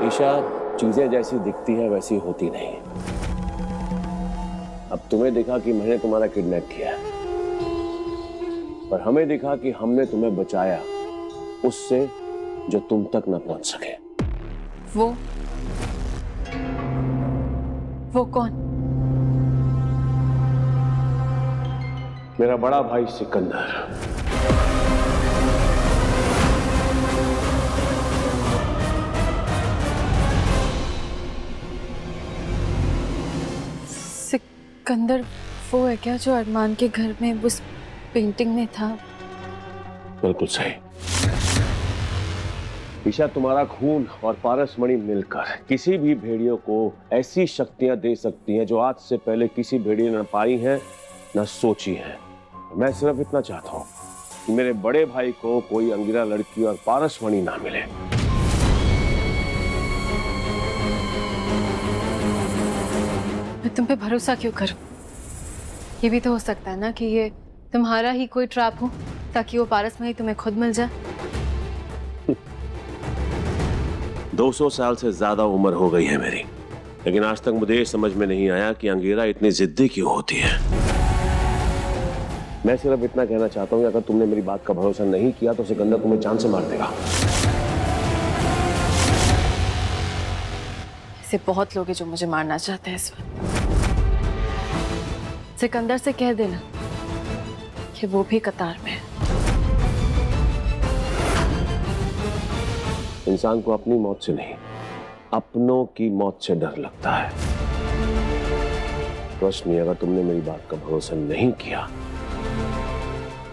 ईशा, चीजें जैसी दिखती है वैसी होती नहीं। अब तुम्हें दिखा कि मैंने तुम्हारा किडनैप किया, पर हमें दिखा कि हमने तुम्हें बचाया उससे जो तुम तक न पहुंच सके। वो कौन? मेरा बड़ा भाई सिकंदर। सिकंदर वो है क्या जो अरमान के घर में उस पेंटिंग में था? बिल्कुल सही। ईशा, तुम्हारा खून और पारसमणि मिलकर किसी भी भेड़ियों को ऐसी शक्तियां दे सकती हैं जो आज से पहले किसी भेड़िए ने पाई हैं न सोची है। मैं सिर्फ इतना चाहता हूं कि मेरे बड़े भाई को कोई अंगिरा लड़की और पारसमणि ना मिले। मैं तुम पे भरोसा क्यों करूं? ये भी तो हो सकता है ना कि ये तुम्हारा ही कोई ट्रैप हो ताकि वो पारसमणि तुम्हें खुद मिल जाए। 200 साल से ज्यादा उम्र हो गई है मेरी, लेकिन आज तक मुझे समझ में नहीं आया कि अंगिरा इतनी जिद्दी क्यों होती है। मैं सिर्फ इतना कहना चाहता हूं कि अगर तुमने मेरी बात का भरोसा नहीं किया तो सिकंदर तुम्हें जान से मार देगा। ऐसे बहुत लोग हैं जो मुझे मारना चाहते हैं इस वक्त। सिकंदर से कह देना कि वो भी कतार में है। इंसान को अपनी मौत से नहीं, अपनों की मौत से डर लगता है। ट्रस्ट मी, अगर तुमने मेरी बात का भरोसा नहीं किया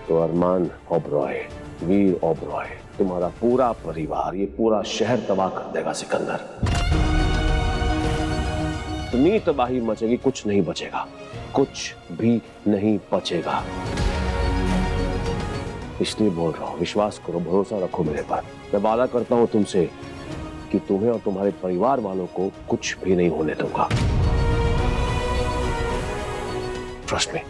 तो अरमान ओबरॉय, वीर ओबरॉय, तुम्हारा पूरा परिवार, ये पूरा शहर तबाह कर देगा सिकंदर। इतनी तबाही मचेगी, कुछ नहीं बचेगा, कुछ भी नहीं बचेगा। इसलिए बोल रहा हूं, विश्वास करो, भरोसा रखो मेरे पर। मैं वादा करता हूं तुमसे कि तुम्हें और तुम्हारे परिवार वालों को कुछ भी नहीं होने दूंगा। Trust me.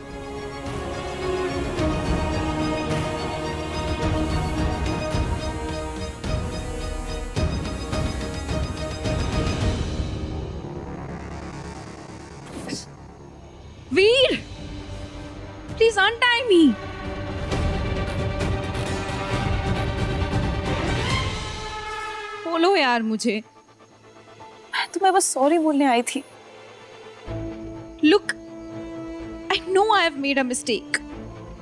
Veer, please untie me. बोलो यार मुझे। मैं तुम्हें बस सॉरी बोलने आई थी। Look, I know I have made a mistake,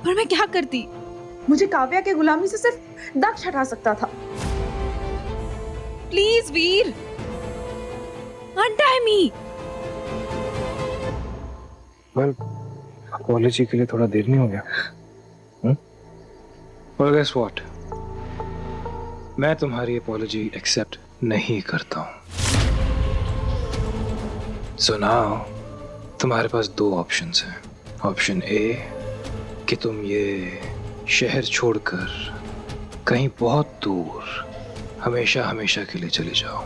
पर मैं क्या करती? मुझे काव्या के गुलामी से सिर्फ दक्ष हटा सकता था। Please Veer, untie me. Well, apology के लिए थोड़ा देर नहीं हो गया? Well, guess what? मैं तुम्हारी अपॉलॉजी एक्सेप्ट नहीं करता हूं। So now, तुम्हारे पास दो ऑप्शंस हैं। ऑप्शन ए कि तुम ये शहर छोड़कर कहीं बहुत दूर हमेशा हमेशा के लिए चले जाओ।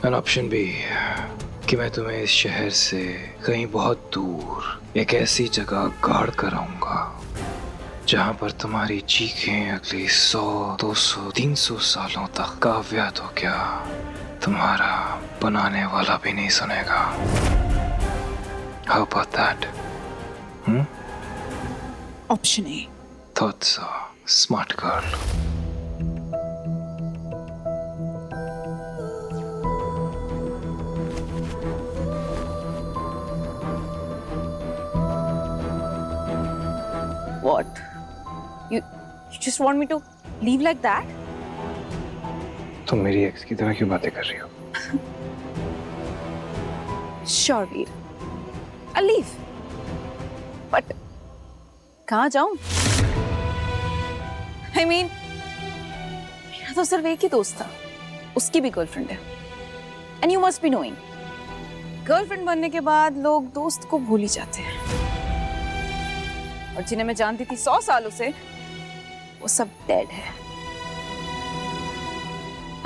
एंड ऑप्शन बी कि मैं तुम्हें इस शहर से कहीं बहुत दूर एक ऐसी जगह गाड़ कर आऊंगा जहां पर तुम्हारी चीखें अगले 100, 200, 300 सालों तक काव्या तो क्या तुम्हारा बनाने वाला भी नहीं सुनेगा। How about that? Option A. Thought so. Smart girl. What? You just want me to leave like that? तुम मेरी एक्स की तरह क्यों बातें कर रही हो? Sure, Veer, I'll leave. But कहाँ जाऊं? I mean, मेरा तो सिर्फ एक ही दोस्त था, उसकी भी गर्लफ्रेंड है। And you must be knowing, girlfriend बनने के बाद लोग दोस्त को भूल ही जाते हैं। और जिन्हें मैं जानती थी 100 सालों से, वो सब डेड है।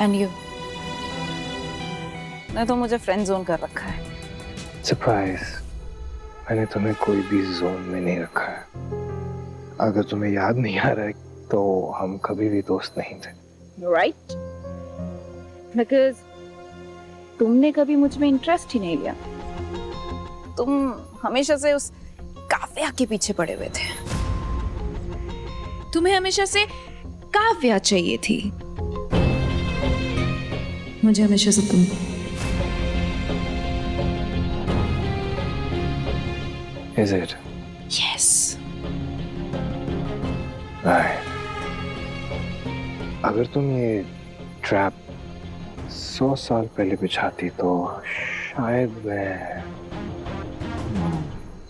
And you, ने तो मुझे फ्रेंड जोन कर रखा है। सरप्राइज, मैंने तुम्हें कोई भी जोन में नहीं रखा है। अगर तुम्हें याद नहीं आ रहा है तो हम कभी भी दोस्त नहीं थे। Right? Because तुमने कभी मुझ में इंटरेस्ट ही नहीं लिया। तुम हमेशा से उस काव्या के पीछे पड़े हुए थे। तुम्हें हमेशा से काव्या चाहिए थी, मुझे हमेशा से तुम। Is it? Yes. Right. अगर तुम ये ट्रैप 100 साल पहले बिछाती तो शायद मैं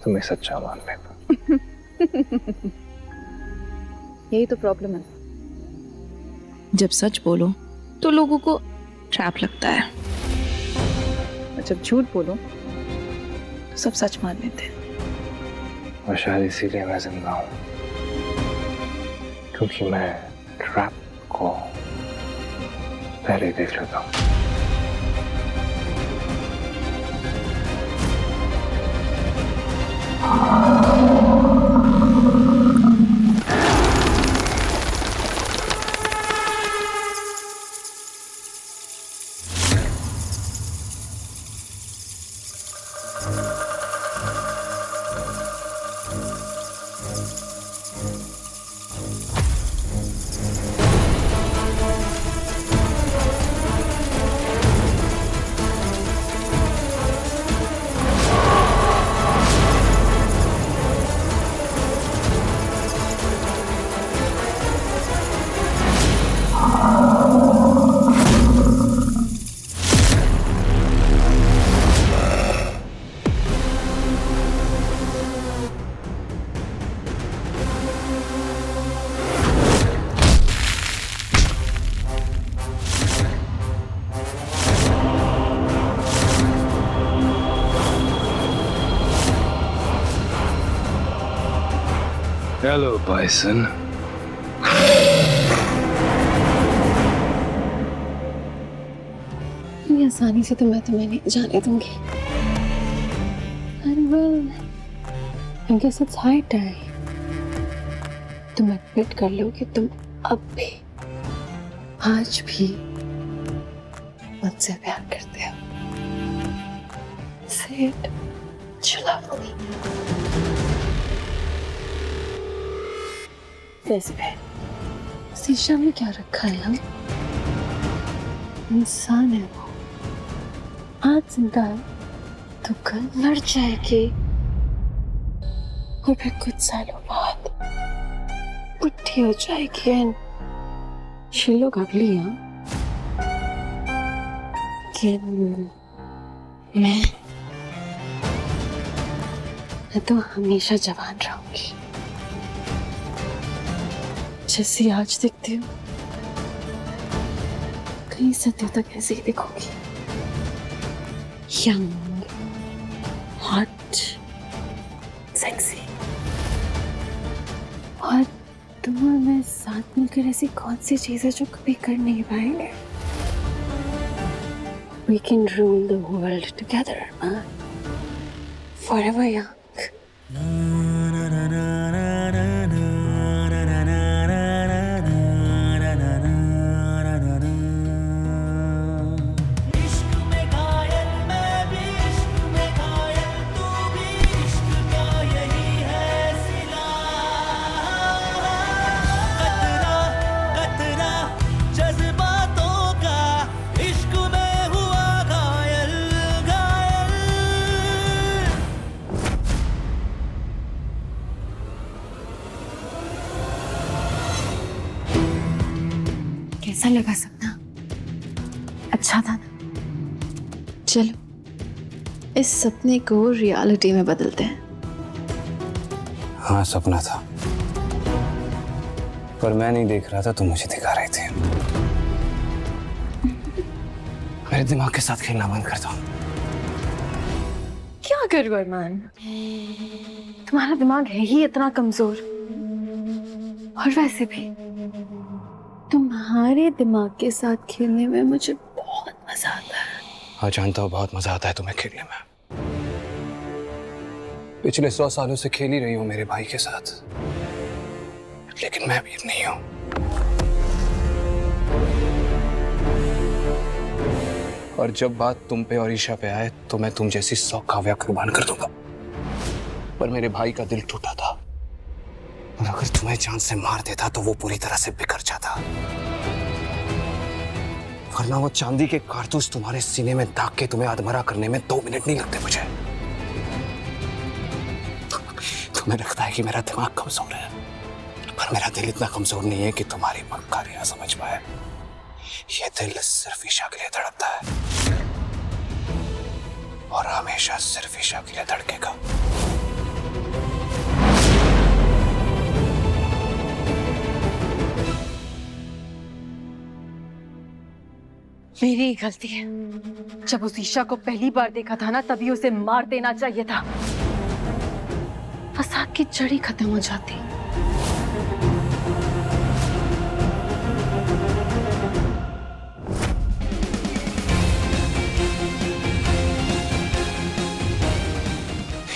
तुम्हें सच्चा मान लेता। यही तो प्रॉब्लम है, जब सच बोलो तो लोगों को ट्रैप लगता है, और जब झूठ बोलो तो सब सच मान लेते हैं। और शायद इसीलिए मैं जिंदा हूँ, क्योंकि मैं ट्रैप को पहले ही देख लेता हूँ। Hello, Bison. इतनी आसानी से तो मैं तुम्हें नहीं जाने दूंगी। And well, I guess it's high time तुम एडमिट कर लो कि तुम अब भी, आज भी मुझसे प्यार करते हो। Say it. You love me. वैसे भी शीशा में क्या रखा है? हम इंसान है, वो आज जिंदा है तो कल मर जाएगी, और फिर कुछ सालों बाद बुढ़ी हो जाएगी। एंड she look ugly, हाँ? लेकिन मैं तो हमेशा जवान रहूंगी, जैसी आज दिखती हूँ, कई सदियों तक ऐसे ही दिखूंगी। Young, hot, sexy. और तुम और मैं साथ मिलकर ऐसी कौन सी चीज है जो कभी कर नहीं पाएंगे? We can rule the world together, man. Forever young. कैसा लगा सपना? अच्छा था ना? चलो इस सपने को रियलिटी में बदलते हैं। हाँ, सपना था, पर मैं नहीं देख रहा था, तुम मुझे दिखा रही थी। मेरे दिमाग के साथ खेलना बंद कर दो। क्या करूं अरमान? तुम्हारा दिमाग है ही इतना कमजोर, और वैसे भी तुम्हारे दिमाग के साथ खेलने में मुझे बहुत मजा आता है। हाँ, जानता हूँ बहुत मजा आता है तुम्हें खेलने में। पिछले 100 सालों से खेल ही रही हूँ मेरे भाई के साथ, लेकिन मैं अमीर नहीं हूँ। और जब बात तुम पे और ईशा पे आए तो मैं तुम जैसी 100 काव्या कुर्बान कर दूंगा। पर मेरे भाई का दिल टूटा था, और अगर तुम्हें जान से मार देता तो वो पूरी तरह से बिखर जाता, वरना वो चांदी के कारतूस तुम्हारे सीने में दाग के तुम्हें अधमरा करने में 2 मिनट नहीं लगते मुझे। तुम्हें लगता है कि मेरा दिमाग कमजोर है, पर मेरा दिल इतना कमजोर नहीं है कि तुम्हारी मक्कारी ना समझ पाए। ये दिल सिर्फ ईशा के लिए धड़कता है, और हमेशा सिर्फ ईशा के लिए धड़केगा। मेरी ही गलती है। जब उस ईशा को पहली बार देखा था ना, तभी उसे मार देना चाहिए था। फसाद की जड़ ही खत्म हो जाती।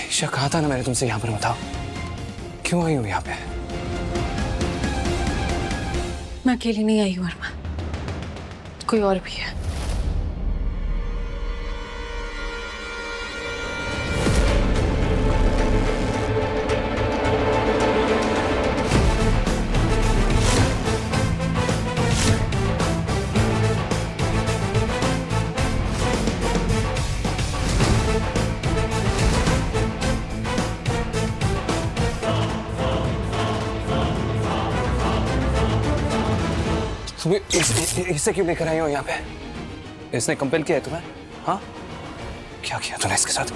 ईशा कहा था ना मैंने तुमसे, यहाँ पर बताओ क्यों आई हूँ यहाँ पे? मैं अकेली नहीं आई हूँ अरमान, कोई और भी है। तुम्हें इसे क्यों लेकर आई हो यहाँ पे? इसने कंपेल किया है तुम्हें? हाँ, क्या किया तूने इसके साथ?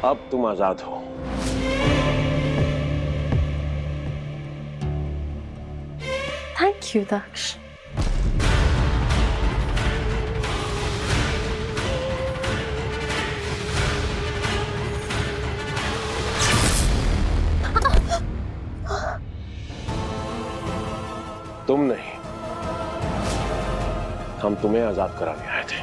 अब तुम आजाद हो। थैंक यू दक्ष। तुम नहीं, हम तुम्हें आजाद कराने आए थे।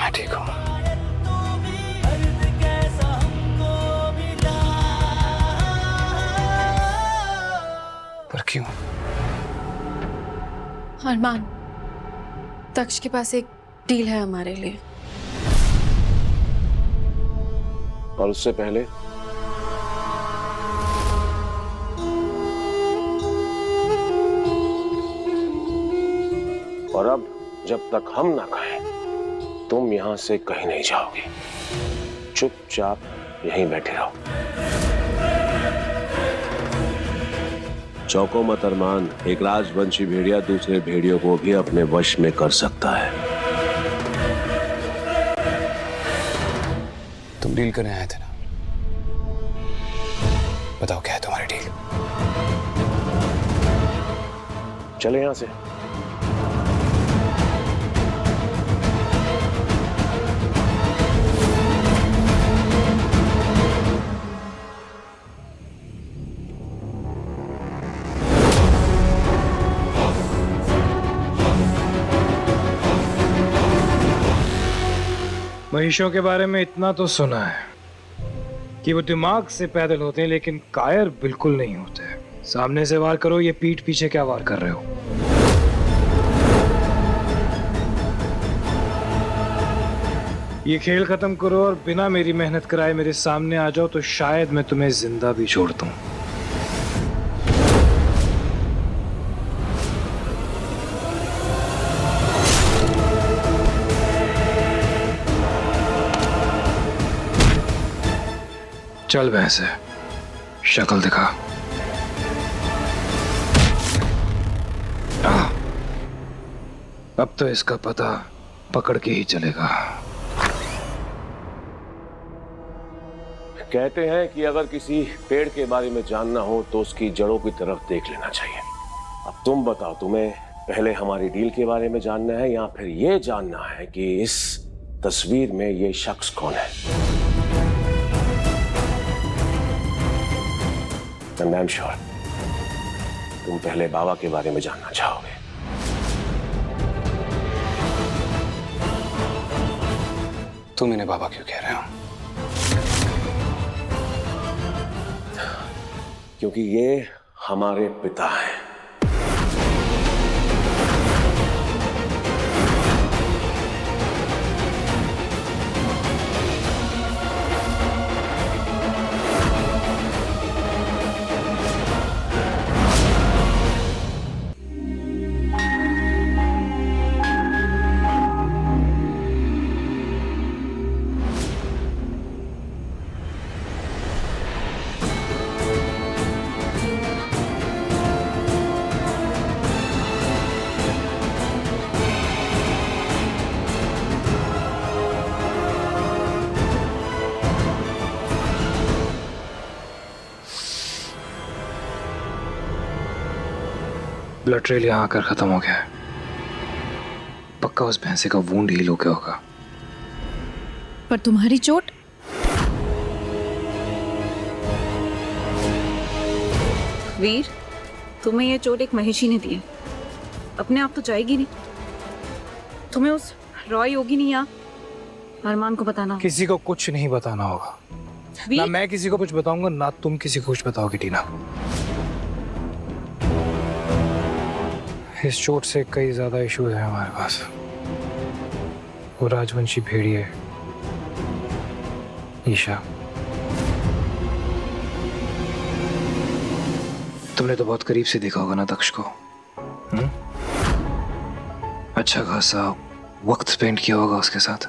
मैं ठीक हूँ। पर क्यों? अरमान, दक्ष के पास एक डील है हमारे लिए। और उससे पहले और अब जब तक हम ना कहें, तुम यहां से कहीं नहीं जाओगी। चुपचाप यहीं बैठे रहो। चौको मत अरमान, एक राजवंशी भेड़िया दूसरे भेड़ियों को भी अपने वश में कर सकता है। तुम डील करने आए थे ना, बताओ क्या है तुम्हारी डील? चले यहां से। महिषों के बारे में इतना तो सुना है कि वो दिमाग से पैदल होते हैं, लेकिन कायर बिल्कुल नहीं होते। सामने से वार करो, ये पीठ पीछे क्या वार कर रहे हो? ये खेल खत्म करो और बिना मेरी मेहनत कराए मेरे सामने आ जाओ, तो शायद मैं तुम्हें जिंदा भी छोड़ दूं। चल भैंसे, शक्ल दिखा। अब तो इसका पता पकड़ के ही चलेगा। कहते हैं कि अगर किसी पेड़ के बारे में जानना हो तो उसकी जड़ों की तरफ देख लेना चाहिए। अब तुम बताओ, तुम्हें पहले हमारी डील के बारे में जानना है या फिर ये जानना है कि इस तस्वीर में ये शख्स कौन है? And I'm sure तुम पहले बाबा के बारे में जानना चाहोगे। तुम इन्हें बाबा क्यों कह रहे हो? क्योंकि ये हमारे पिता हैं। ब्लड ट्रेल यहाँ आकर खत्म हो गया है। पक्का उस भैंसे का वूंड हील हो गया होगा। पर तुम्हारी चोट? वीर, तुम्हें ये चोट एक महिषी ने दी है। अपने आप तो जाएगी नहीं। तुम्हें उस रॉय योगिनी या अरमान को बताना होगा। किसी को कुछ नहीं बताना होगा। ना मैं किसी को कुछ बताऊंगा, ना तुम किसी को कुछ बताओगे टीना। इस चोट से कई ज्यादा इश्यूज हैं हमारे पास। वो राजवंशी भेड़िए ईशा, तुमने तो बहुत करीब से देखा होगा ना दक्ष को। अच्छा खासा वक्त स्पेंड किया होगा उसके साथ।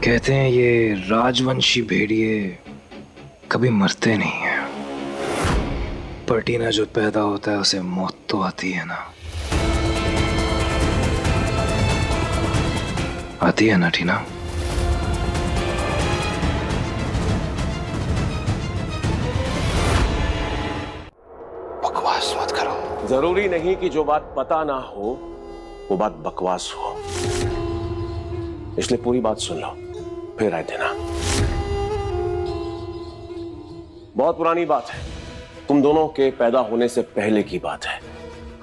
कहते हैं ये राजवंशी भेड़िए कभी मरते नहीं हैं, पर टीना जो पैदा होता है उसे मौत तो आती है ना। आती है ना टीना? बकवास मत करो। जरूरी नहीं कि जो बात पता ना हो वो बात बकवास हो, इसलिए पूरी बात सुन लो फिर राय देना। बहुत पुरानी बात है, तुम दोनों के पैदा होने से पहले की बात है।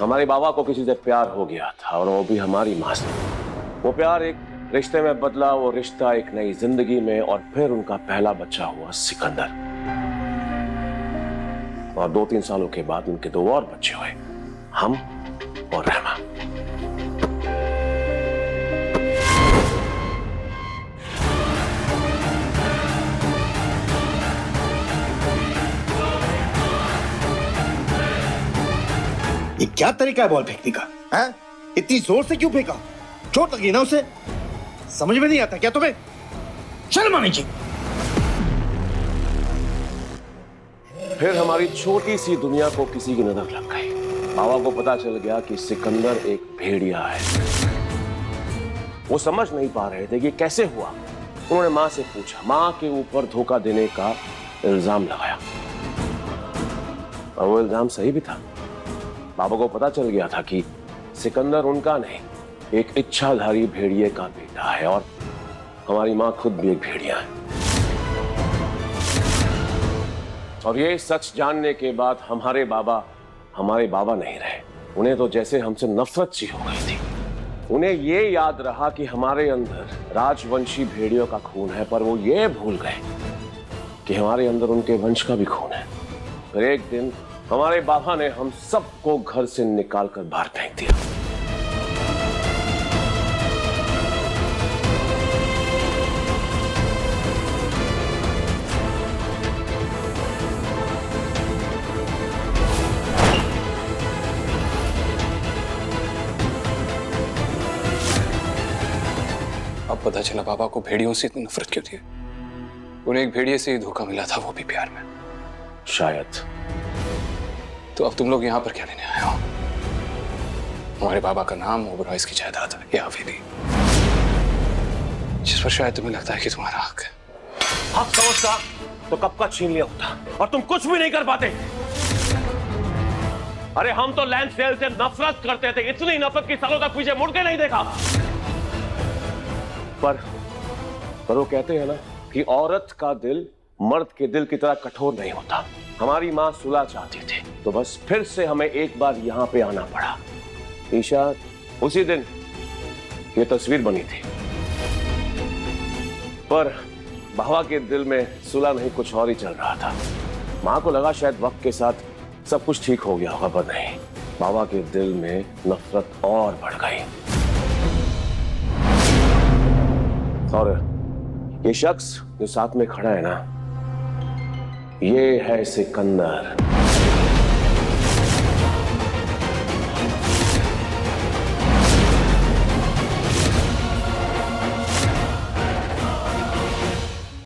हमारे बाबा को किसी से प्यार हो गया था और वो भी हमारी मां से। वो प्यार एक रिश्ते में बदला, वो रिश्ता एक नई जिंदगी में, और फिर उनका पहला बच्चा हुआ सिकंदर। और 2-3 सालों के बाद उनके 2 और बच्चे हुए, हम और रहमा। ये क्या तरीका है बॉल फेंकने का? हैं? इतनी जोर से क्यों फेंका? चोट लगी ना उसे? समझ में नहीं आता क्या तुम्हें? शर्म आनी चाहिए। फिर हमारी छोटी सी दुनिया को किसी की नजर लग गई। बाबा को पता चल गया कि सिकंदर एक भेड़िया है। वो समझ नहीं पा रहे थे कि कैसे हुआ। उन्होंने मां से पूछा, मां के ऊपर धोखा देने का इल्जाम लगाया और वो इल्जाम सही भी था। बाबा को पता चल गया था कि सिकंदर उनका नहीं, एक इच्छाधारी भेड़िए का बेटा है, और हमारी मां खुद भी एक भेड़िया है। और ये सच जानने के बाद हमारे बाबा नहीं रहे। उन्हें तो जैसे हमसे नफरत सी हो गई थी। उन्हें ये याद रहा कि हमारे अंदर राजवंशी भेड़ियों का खून है, पर वो ये भूल गए कि हमारे अंदर उनके वंश का भी खून है। फिर एक दिन हमारे बाबा ने हम सबको घर से निकालकर बाहर फेंक दिया। अब पता चला बाबा को भेड़ियों से इतनी नफरत क्यों थी। उन्हें एक भेड़िए से ही धोखा मिला था, वो भी प्यार में। शायद। तो अब तुम लोग यहाँ पर क्या लेने आए हो? हमारे बाबा का नाम, ओबरॉयज की जायदाद है, ये हवेली, जिस पर शायद तुम्हें लगता है कि तुम्हारा हक है। हक समझता तो कब का छीन लिया होता, और तुम कुछ भी नहीं कर पाते। अरे हम तो लैंड सेल से नफरत करते थे, इतनी नफरत की सालों तक पीछे मुड़ के नहीं देखा। पर वो कहते हैं ना कि औरत का दिल मर्द के दिल की तरह कठोर नहीं होता। हमारी मां सुलह चाहती थी, तो बस फिर से हमें एक बार यहां पे आना पड़ा। ईशा, उसी दिन ये तस्वीर बनी थी, पर बाबा के दिल में सुलह नहीं, कुछ और ही चल रहा था। मां को लगा शायद वक्त के साथ सब कुछ ठीक हो गया होगा, पर नहीं, बाबा के दिल में नफरत और बढ़ गई। और ये शख्स जो साथ में खड़ा है ना, ये है सिकंदर।